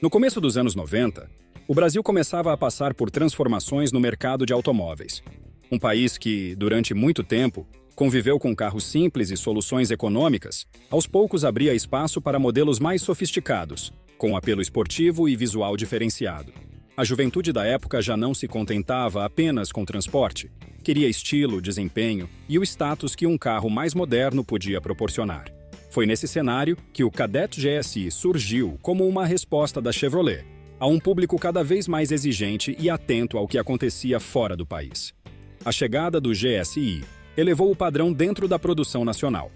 No começo dos anos 90, o Brasil começava a passar por transformações no mercado de automóveis. Um país que, durante muito tempo, conviveu com carros simples e soluções econômicas, aos poucos abria espaço para modelos mais sofisticados, com apelo esportivo e visual diferenciado. A juventude da época já não se contentava apenas com transporte, queria estilo, desempenho e o status que um carro mais moderno podia proporcionar. Foi nesse cenário que o Kadett GSI surgiu como uma resposta da Chevrolet a um público cada vez mais exigente e atento ao que acontecia fora do país. A chegada do GSI elevou o padrão dentro da produção nacional.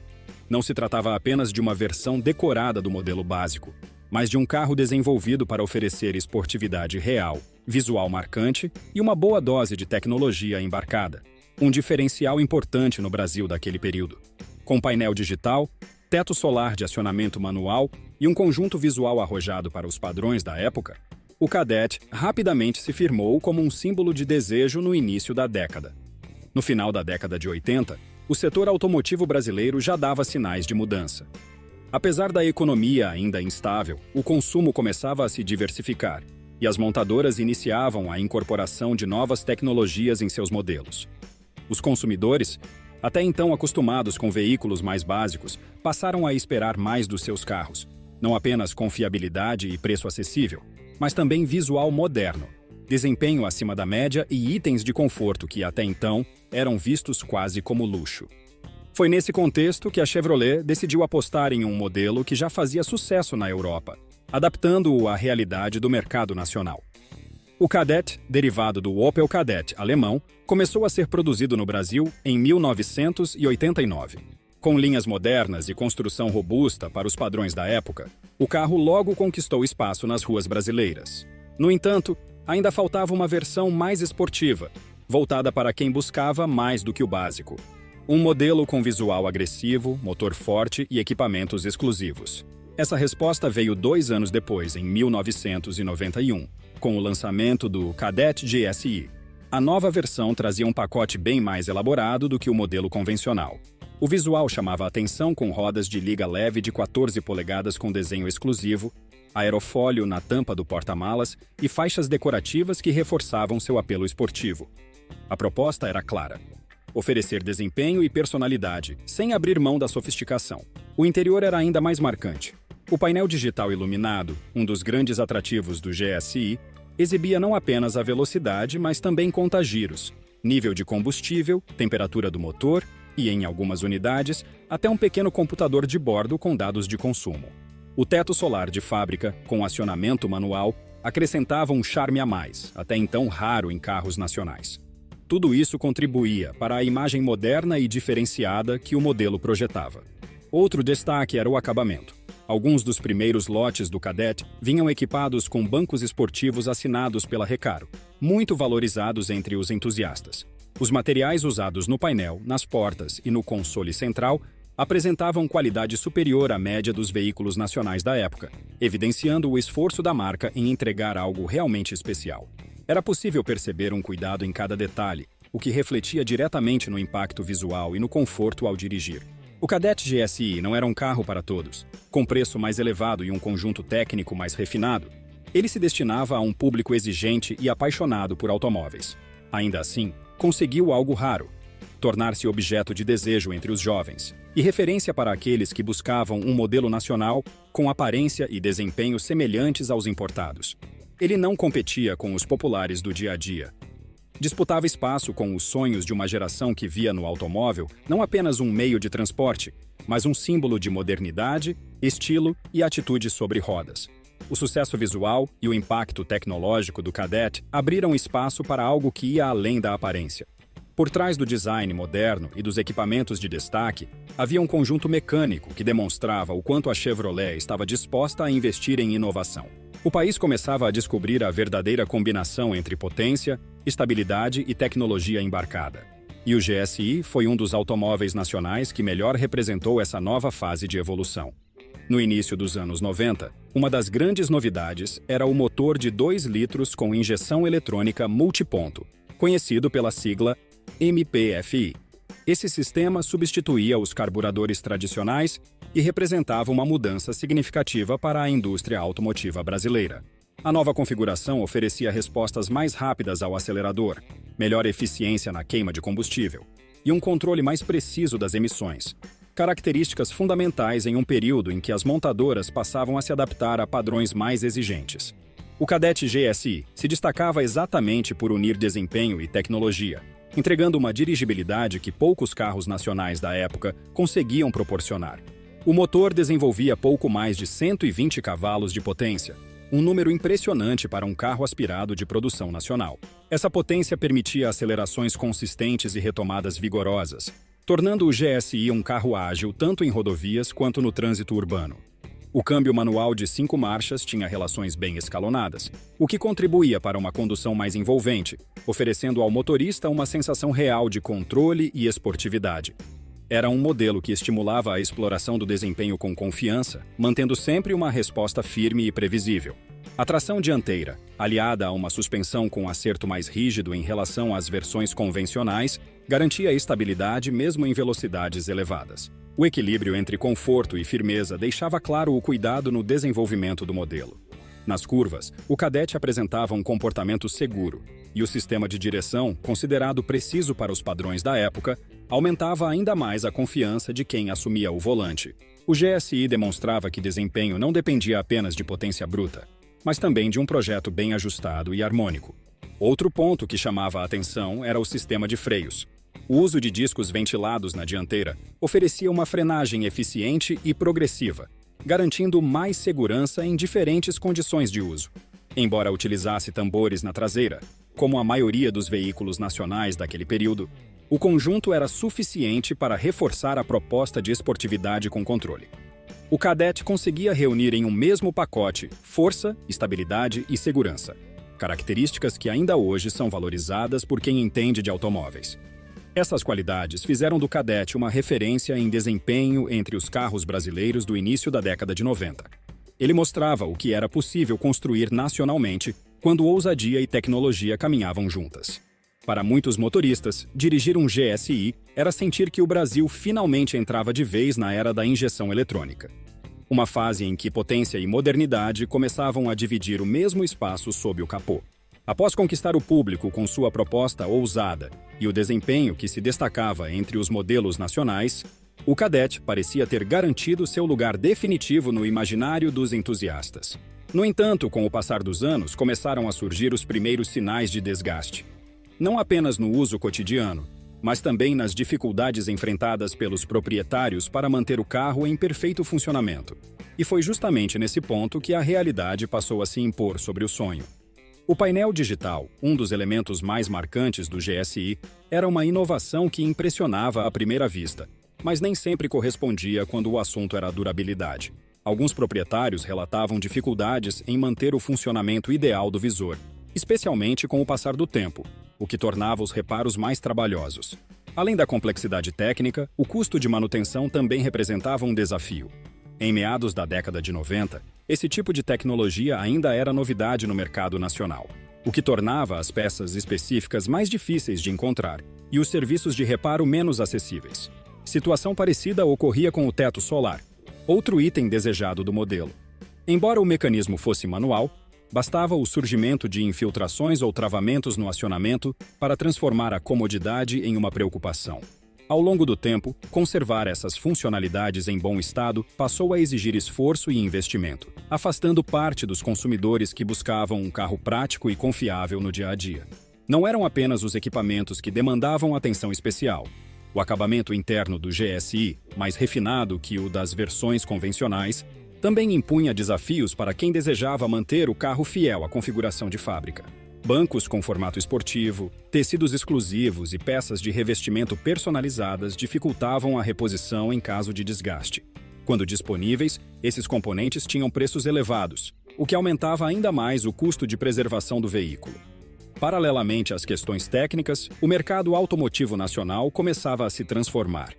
Não se tratava apenas de uma versão decorada do modelo básico, mas de um carro desenvolvido para oferecer esportividade real, visual marcante e uma boa dose de tecnologia embarcada. Um diferencial importante no Brasil daquele período. Com painel digital, teto solar de acionamento manual e um conjunto visual arrojado para os padrões da época, o Kadett rapidamente se firmou como um símbolo de desejo no início da década. No final da década de 80, o setor automotivo brasileiro já dava sinais de mudança. Apesar da economia ainda instável, o consumo começava a se diversificar e as montadoras iniciavam a incorporação de novas tecnologias em seus modelos. Os consumidores, até então acostumados com veículos mais básicos, passaram a esperar mais dos seus carros, não apenas confiabilidade e preço acessível, mas também visual moderno, desempenho acima da média e itens de conforto que, até então, eram vistos quase como luxo. Foi nesse contexto que a Chevrolet decidiu apostar em um modelo que já fazia sucesso na Europa, adaptando-o à realidade do mercado nacional. O Kadett, derivado do Opel Kadett alemão, começou a ser produzido no Brasil em 1989. Com linhas modernas e construção robusta para os padrões da época, o carro logo conquistou espaço nas ruas brasileiras. No entanto, ainda faltava uma versão mais esportiva, voltada para quem buscava mais do que o básico. Um modelo com visual agressivo, motor forte e equipamentos exclusivos. Essa resposta veio 2 anos depois, em 1991, com o lançamento do Kadett GSI. A nova versão trazia um pacote bem mais elaborado do que o modelo convencional. O visual chamava a atenção com rodas de liga leve de 14 polegadas com desenho exclusivo, aerofólio na tampa do porta-malas e faixas decorativas que reforçavam seu apelo esportivo. A proposta era clara: oferecer desempenho e personalidade, sem abrir mão da sofisticação. O interior era ainda mais marcante. O painel digital iluminado, um dos grandes atrativos do GSI, exibia não apenas a velocidade, mas também contagiros, nível de combustível, temperatura do motor e, em algumas unidades, até um pequeno computador de bordo com dados de consumo. O teto solar de fábrica, com acionamento manual, acrescentava um charme a mais, até então raro em carros nacionais. Tudo isso contribuía para a imagem moderna e diferenciada que o modelo projetava. Outro destaque era o acabamento. Alguns dos primeiros lotes do Kadett vinham equipados com bancos esportivos assinados pela Recaro, muito valorizados entre os entusiastas. Os materiais usados no painel, nas portas e no console central apresentavam qualidade superior à média dos veículos nacionais da época, evidenciando o esforço da marca em entregar algo realmente especial. Era possível perceber um cuidado em cada detalhe, o que refletia diretamente no impacto visual e no conforto ao dirigir. O Kadett GSI não era um carro para todos. Com preço mais elevado e um conjunto técnico mais refinado, ele se destinava a um público exigente e apaixonado por automóveis. Ainda assim, conseguiu algo raro: tornar-se objeto de desejo entre os jovens e referência para aqueles que buscavam um modelo nacional com aparência e desempenho semelhantes aos importados. Ele não competia com os populares do dia a dia. Disputava espaço com os sonhos de uma geração que via no automóvel não apenas um meio de transporte, mas um símbolo de modernidade, estilo e atitude sobre rodas. O sucesso visual e o impacto tecnológico do Kadett abriram espaço para algo que ia além da aparência. Por trás do design moderno e dos equipamentos de destaque, havia um conjunto mecânico que demonstrava o quanto a Chevrolet estava disposta a investir em inovação. O país começava a descobrir a verdadeira combinação entre potência, estabilidade e tecnologia embarcada. E o GSI foi um dos automóveis nacionais que melhor representou essa nova fase de evolução. No início dos anos 90, uma das grandes novidades era o motor de 2 litros com injeção eletrônica multiponto, conhecido pela sigla MPFI. Esse sistema substituía os carburadores tradicionais e representava uma mudança significativa para a indústria automotiva brasileira. A nova configuração oferecia respostas mais rápidas ao acelerador, melhor eficiência na queima de combustível e um controle mais preciso das emissões, características fundamentais em um período em que as montadoras passavam a se adaptar a padrões mais exigentes. O Cadete GSI se destacava exatamente por unir desempenho e tecnologia, entregando uma dirigibilidade que poucos carros nacionais da época conseguiam proporcionar. O motor desenvolvia pouco mais de 120 cavalos de potência, um número impressionante para um carro aspirado de produção nacional. Essa potência permitia acelerações consistentes e retomadas vigorosas, tornando o GSI um carro ágil tanto em rodovias quanto no trânsito urbano. O câmbio manual de 5 marchas tinha relações bem escalonadas, o que contribuía para uma condução mais envolvente, oferecendo ao motorista uma sensação real de controle e esportividade. Era um modelo que estimulava a exploração do desempenho com confiança, mantendo sempre uma resposta firme e previsível. A tração dianteira, aliada a uma suspensão com acerto mais rígido em relação às versões convencionais, garantia estabilidade mesmo em velocidades elevadas. O equilíbrio entre conforto e firmeza deixava claro o cuidado no desenvolvimento do modelo. Nas curvas, o Cadete apresentava um comportamento seguro, e o sistema de direção, considerado preciso para os padrões da época, aumentava ainda mais a confiança de quem assumia o volante. O GSI demonstrava que desempenho não dependia apenas de potência bruta, mas também de um projeto bem ajustado e harmônico. Outro ponto que chamava a atenção era o sistema de freios. O uso de discos ventilados na dianteira oferecia uma frenagem eficiente e progressiva, garantindo mais segurança em diferentes condições de uso. Embora utilizasse tambores na traseira, como a maioria dos veículos nacionais daquele período, o conjunto era suficiente para reforçar a proposta de esportividade com controle. O Cadete conseguia reunir em um mesmo pacote força, estabilidade e segurança, características que ainda hoje são valorizadas por quem entende de automóveis. Essas qualidades fizeram do Cadete uma referência em desempenho entre os carros brasileiros do início da década de 90. Ele mostrava o que era possível construir nacionalmente quando ousadia e tecnologia caminhavam juntas. Para muitos motoristas, dirigir um GSI era sentir que o Brasil finalmente entrava de vez na era da injeção eletrônica. Uma fase em que potência e modernidade começavam a dividir o mesmo espaço sob o capô. Após conquistar o público com sua proposta ousada e o desempenho que se destacava entre os modelos nacionais, o Cadete parecia ter garantido seu lugar definitivo no imaginário dos entusiastas. No entanto, com o passar dos anos, começaram a surgir os primeiros sinais de desgaste. Não apenas no uso cotidiano, mas também nas dificuldades enfrentadas pelos proprietários para manter o carro em perfeito funcionamento. E foi justamente nesse ponto que a realidade passou a se impor sobre o sonho. O painel digital, um dos elementos mais marcantes do GSI, era uma inovação que impressionava à primeira vista, mas nem sempre correspondia quando o assunto era durabilidade. Alguns proprietários relatavam dificuldades em manter o funcionamento ideal do visor, especialmente com o passar do tempo, o que tornava os reparos mais trabalhosos. Além da complexidade técnica, o custo de manutenção também representava um desafio. Em meados da década de 90, esse tipo de tecnologia ainda era novidade no mercado nacional, o que tornava as peças específicas mais difíceis de encontrar e os serviços de reparo menos acessíveis. Situação parecida ocorria com o teto solar, outro item desejado do modelo. Embora o mecanismo fosse manual, bastava o surgimento de infiltrações ou travamentos no acionamento para transformar a comodidade em uma preocupação. Ao longo do tempo, conservar essas funcionalidades em bom estado passou a exigir esforço e investimento, afastando parte dos consumidores que buscavam um carro prático e confiável no dia a dia. Não eram apenas os equipamentos que demandavam atenção especial. O acabamento interno do GSI, mais refinado que o das versões convencionais, também impunha desafios para quem desejava manter o carro fiel à configuração de fábrica. Bancos com formato esportivo, tecidos exclusivos e peças de revestimento personalizadas dificultavam a reposição em caso de desgaste. Quando disponíveis, esses componentes tinham preços elevados, o que aumentava ainda mais o custo de preservação do veículo. Paralelamente às questões técnicas, o mercado automotivo nacional começava a se transformar.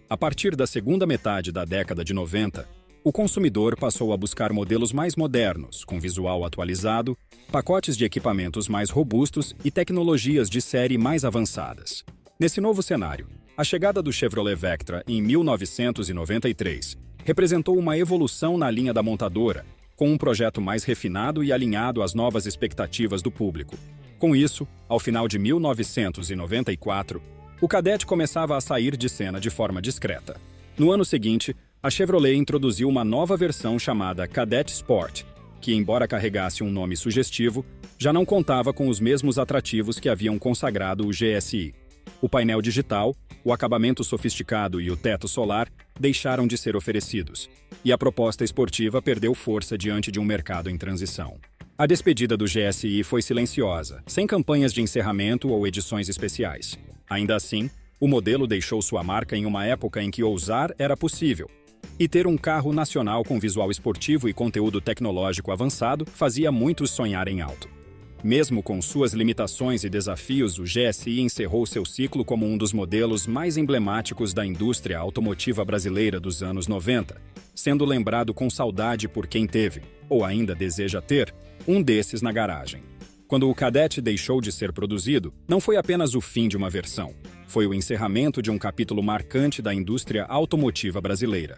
A partir da segunda metade da década de 90, o consumidor passou a buscar modelos mais modernos, com visual atualizado, pacotes de equipamentos mais robustos e tecnologias de série mais avançadas. Nesse novo cenário, a chegada do Chevrolet Vectra em 1993 representou uma evolução na linha da montadora, com um projeto mais refinado e alinhado às novas expectativas do público. Com isso, ao final de 1994, o Kadett começava a sair de cena de forma discreta. No ano seguinte, a Chevrolet introduziu uma nova versão chamada Kadett Sport, que, embora carregasse um nome sugestivo, já não contava com os mesmos atrativos que haviam consagrado o GSI. O painel digital, o acabamento sofisticado e o teto solar deixaram de ser oferecidos, e a proposta esportiva perdeu força diante de um mercado em transição. A despedida do GSI foi silenciosa, sem campanhas de encerramento ou edições especiais. Ainda assim, o modelo deixou sua marca em uma época em que ousar era possível, e ter um carro nacional com visual esportivo e conteúdo tecnológico avançado fazia muitos sonharem alto. Mesmo com suas limitações e desafios, o GSI encerrou seu ciclo como um dos modelos mais emblemáticos da indústria automotiva brasileira dos anos 90, sendo lembrado com saudade por quem teve, ou ainda deseja ter, um desses na garagem. Quando o Kadett deixou de ser produzido, não foi apenas o fim de uma versão, foi o encerramento de um capítulo marcante da indústria automotiva brasileira.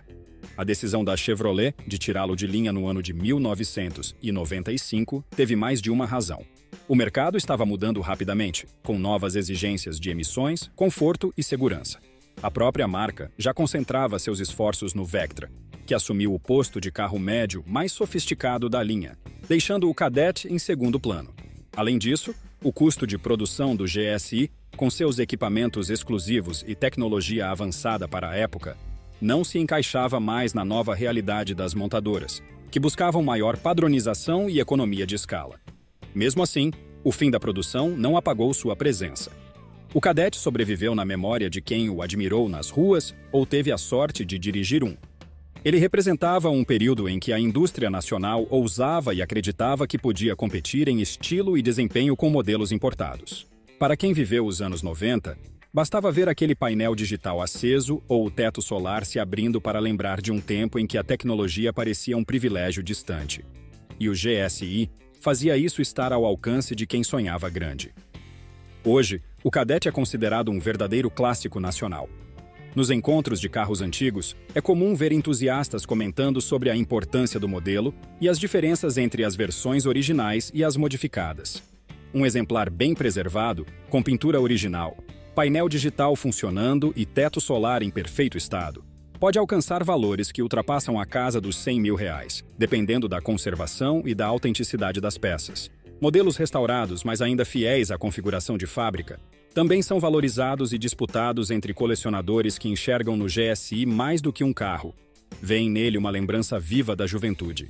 A decisão da Chevrolet de tirá-lo de linha no ano de 1995 teve mais de uma razão. O mercado estava mudando rapidamente, com novas exigências de emissões, conforto e segurança. A própria marca já concentrava seus esforços no Vectra, que assumiu o posto de carro médio mais sofisticado da linha, deixando o Kadett em segundo plano. Além disso, o custo de produção do GSI, com seus equipamentos exclusivos e tecnologia avançada para a época, não se encaixava mais na nova realidade das montadoras, que buscavam maior padronização e economia de escala. Mesmo assim, o fim da produção não apagou sua presença. O Kadett sobreviveu na memória de quem o admirou nas ruas ou teve a sorte de dirigir um. Ele representava um período em que a indústria nacional ousava e acreditava que podia competir em estilo e desempenho com modelos importados. Para quem viveu os anos 90, bastava ver aquele painel digital aceso ou o teto solar se abrindo para lembrar de um tempo em que a tecnologia parecia um privilégio distante. E o GSI fazia isso estar ao alcance de quem sonhava grande. Hoje, o Kadett é considerado um verdadeiro clássico nacional. Nos encontros de carros antigos, é comum ver entusiastas comentando sobre a importância do modelo e as diferenças entre as versões originais e as modificadas. Um exemplar bem preservado, com pintura original, painel digital funcionando e teto solar em perfeito estado, pode alcançar valores que ultrapassam a casa dos R$100 mil, dependendo da conservação e da autenticidade das peças. Modelos restaurados, mas ainda fiéis à configuração de fábrica, também são valorizados e disputados entre colecionadores que enxergam no GSI mais do que um carro. Veem nele uma lembrança viva da juventude.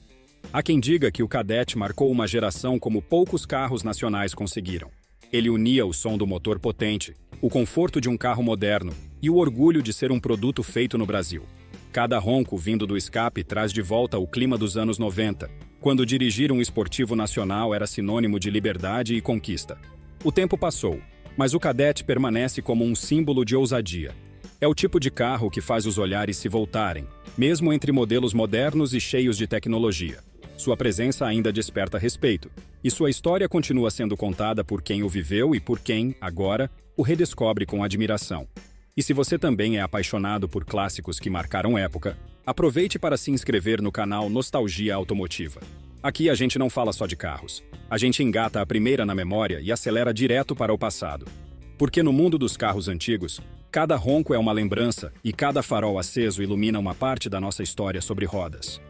Há quem diga que o Kadett marcou uma geração como poucos carros nacionais conseguiram. Ele unia o som do motor potente, o conforto de um carro moderno e o orgulho de ser um produto feito no Brasil. Cada ronco vindo do escape traz de volta o clima dos anos 90, quando dirigir um esportivo nacional era sinônimo de liberdade e conquista. O tempo passou, mas o Kadett permanece como um símbolo de ousadia. É o tipo de carro que faz os olhares se voltarem, mesmo entre modelos modernos e cheios de tecnologia. Sua presença ainda desperta respeito, e sua história continua sendo contada por quem o viveu e por quem, agora, o redescobre com admiração. E se você também é apaixonado por clássicos que marcaram época, aproveite para se inscrever no canal Nostalgia Automotiva. Aqui a gente não fala só de carros. A gente engata a primeira na memória e acelera direto para o passado. Porque no mundo dos carros antigos, cada ronco é uma lembrança e cada farol aceso ilumina uma parte da nossa história sobre rodas.